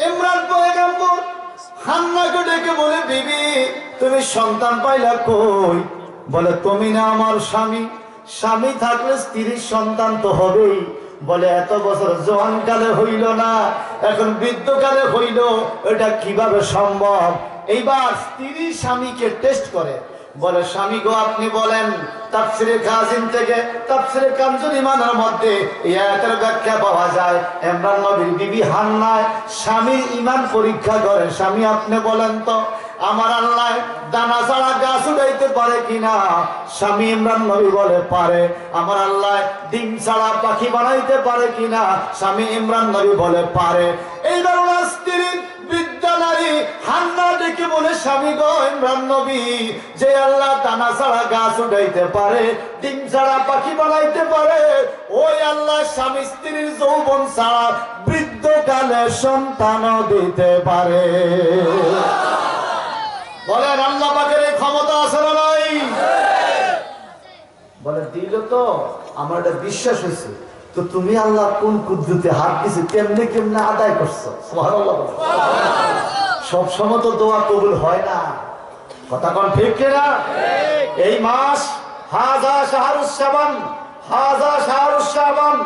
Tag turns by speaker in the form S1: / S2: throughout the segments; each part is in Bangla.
S1: ইমরান পয়গম্বর হান্নাকে ডেকে বলে, বিবি তুমি সন্তান পাইলা কই? বলে, তুমি না আমার স্বামী, স্বামী থাকলে স্ত্রীর সন্তান তো হবেই। বলে, এত বছর জওয়ানকালে হইল না, এখন বৃদ্ধকালে হইল, এটা কিভাবে সম্ভব? এইবার স্ত্রী স্বামীকে টেস্ট করে, বলে, স্বামী গো আপনি বলেন। তাফসিরে কাসিম থেকে তাফসিরে কানজুল ইমানের মধ্যে এই আয়াতের ব্যাখ্যা পাওয়া যায়। ইমরান নবীর বিবি হান্নায় স্বামীর ঈমান পরীক্ষা করে, স্বামী আপনি বলেন তো আমার আল্লাহ দানা ছাড়া গাছ উড়াইতে পারে কিনা? স্বামী ইমরান নবী বলে, পারে। আমার আল্লাহ ডিম ছাড়া পাখি বানাইতে পারে কিনা? স্বামী ইমরান নবী বলে, পারে। এইবার ওনার স্ত্রী বৃদ্ধা নারী হান্না ডেকে বলে, স্বামী গো ইমরান নবী, যে আল্লাহ দানা ছাড়া গাছ উঠাইতে পারে, ডিম ছাড়া পাখি বানাইতে পারে, ওই আল্লাহ স্বামী স্ত্রীর যৌবন ছাড়া বৃদ্ধকালে সন্তানও দিতে পারে। বলেন, আল্লাহ পাকের এই ক্ষমতা আছে না নাই? বলে, দিল তো আমার এটা বিশ্বাস হয়েছে। তো তুমি আল্লাহ কোন কুদরতে হাত দিছে, কেমনে কেমনে আদায় করছো? সুবহানাল্লাহ। সব সময় তো দোয়া কবুল হয় না, কথা কোন ঠিক কিনা? এই মাস হাযা শাহরুশ শাবান, হাযা শাহরুশ শাবান,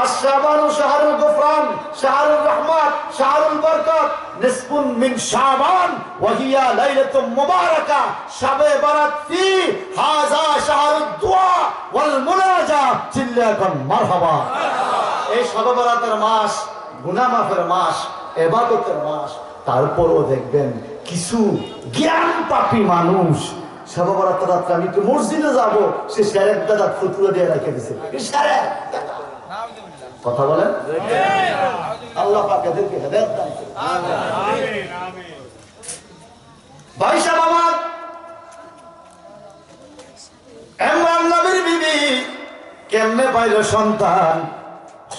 S1: আশ-শাবানু শাহরুল গুফরান, শাহরুর রাহমাত, শাহরুল বরকত, নিসফুন মিন শাবান ওয়া হিয়া লাইলাতুম মুবারাকা শাবে বারাত ফি হাযা শাহরুদ দুআ ওয়াল মুনাজা চিল্লাকান মারহাবা। এই শাবে বারাতের মাস গুনাহ মাফের মাস, ইবাদতের মাস। তারপরও দেখবেন কিছু জ্ঞান পাপী মানুষ শাবে বারাতের রাতে আমি একটু মসজিদে যাব, সে শারেক দাদা ফতুয়া দিয়ে রেখে দিয়েছে। কথা বলেন, আল্লাহ পাক এদেরকে হেদায়েত দান করুন। আমিন আমিন। ভাই সাহেব আমার, ইমরান নবীর বিবি কেমনে পাইল সন্তান?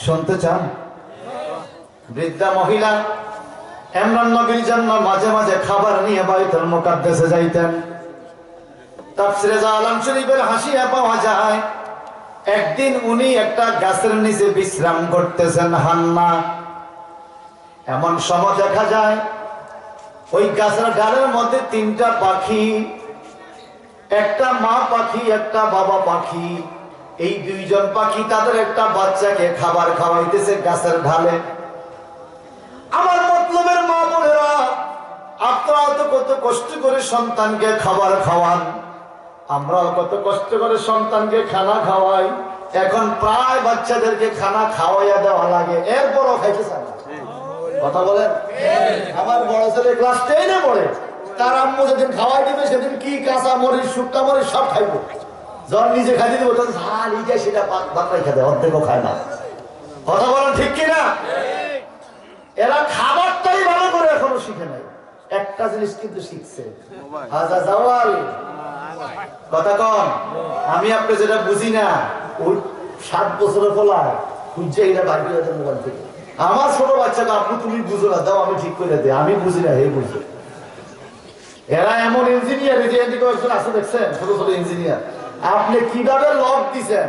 S1: শুনতে চান? বৃদ্ধা মহিলা ইমরান নবীর জন্য মাঝে মাঝে খাবার নিয়ে বাইতুল মুকাদ্দাসে যাইতেন। তাফসিরে আলম শরীফের হাসিয়া পাওয়া যায়, একদিন উনি একটা গাছের নিচে বিশ্রাম করতেছেন হান্না। এমন সময় দেখা যায় ওই গাছের ডালের মধ্যে তিনটা পাখি, একটা মা পাখি একটা বাবা পাখি, এই দুইজন পাখি তাদের একটা বাচ্চাকে খাবার খাওয়াইতেছে গাছের ঢালে। আমার মতলবের মা বোনেরা, আপনারা তো কত কষ্ট করে সন্তানকে খাবার খাওয়ান, আমরাও কত কষ্ট করে সন্তানকে খানা খাওয়াই। এখন প্রায় বাচ্চাদেরকে খানা খাওয়াইয়া দেওয়া লাগে, এরপরও খাইতে চায় না। কথা বলেন, আমার বড় ছেলে ক্লাস 10-এ পড়ে, তার আম্মু যেদিন খাওয়াই দিবে সেদিন কি কাঁচা মরিচ শুকনা মরিচ সব খাইবো। যখন নিজে খাইতে দিব তখন ঝাল ইটা সেটা ভাত রাখা দেয়, অর্ধেকও খায় না। কথা বলেন ঠিক কিনা? এরা খাবারটাই ভালো করে এখনো শিখে নাই। একটা জিনিস কিন্তু শিখছে, হাজা জাওয়াল। কথা কম, আমি আপনি যেটা বুঝি না, ওই 7 বছরের ফলা খুঁজছে এরা বাইরে মোবাইল থেকে। আমার ছোট বাচ্চাকে আপনি তুমি বুঝো না, দাও আমি ঠিক করে দিই, আমি বুঝি না, হে বুঝে। এরা এমন ইঞ্জিনিয়ার, এই যে একজন আছে দেখছেন, ছোট ছোট ইঞ্জিনিয়ার, আপনি কিভাবে লক দিচ্ছেন,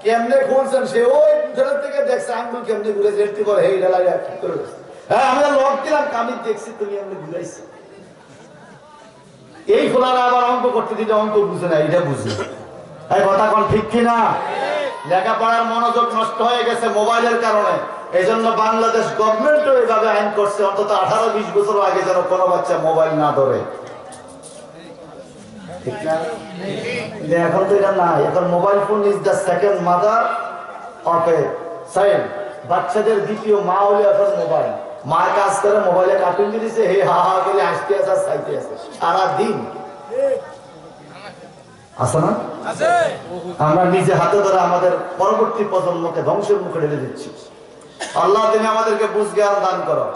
S1: কেমনে খুলছেন, সে ওই ভিতরের থেকে দেখছে আঙ্গুল কেমনে ঘুরে যেতে পারে, এই ডালাই ঠিক করে দিচ্ছে। হ্যাঁ, আমি লক দিলাম, আমি দেখছি তুমি এমনি ঘুরাইছি। এই খোলারা আবার অঙ্ক করতে দিলে অঙ্ক বুঝে না, এটা বুঝে। এই কথা কোন ঠিক কিনা? লেখাপড়ার মনোযোগ নষ্ট হয়ে গেছে মোবাইলের কারণে। এই জন্য বাংলাদেশ গভর্নমেন্টও এইভাবে আইন করছে, অন্তত 18-20 বছর আগে যেন কোনো বাচ্চা মোবাইল না ধরে। ঠিক না? এখন তো এটা নাই, এখন mobile phone is the second mother of a child. বাচ্চাদের দ্বিতীয় মা হলে এখন মোবাইল। মা কাজ করে, মোবাইলে কার্টুন দিয়েছে, হে হা হা করে আসতে আছে আর চাইতে আছে সারাদিন। আছে না? আমরা নিজে হাতে ধরে আমাদের পরবর্তী প্রজন্মকে ধ্বংসের মুখে ঢেলে দিচ্ছি। আল্লাহ তুমি আমাদেরকে বুঝ জ্ঞান দান করো।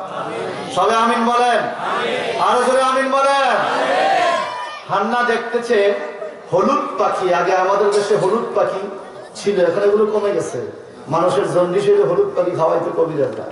S1: সবে আমিন বলেন, আরো জোরে আমিন বলেন। হান্না দেখতেছে হলুদ পাখি, আগে আমাদের দেশে হলুদ পাখি ছিল, এখন এগুলো কমে গেছে। মানুষের জন্ডিস হলে হলুদ পাখি খাওয়াইতে কবিরাজরা।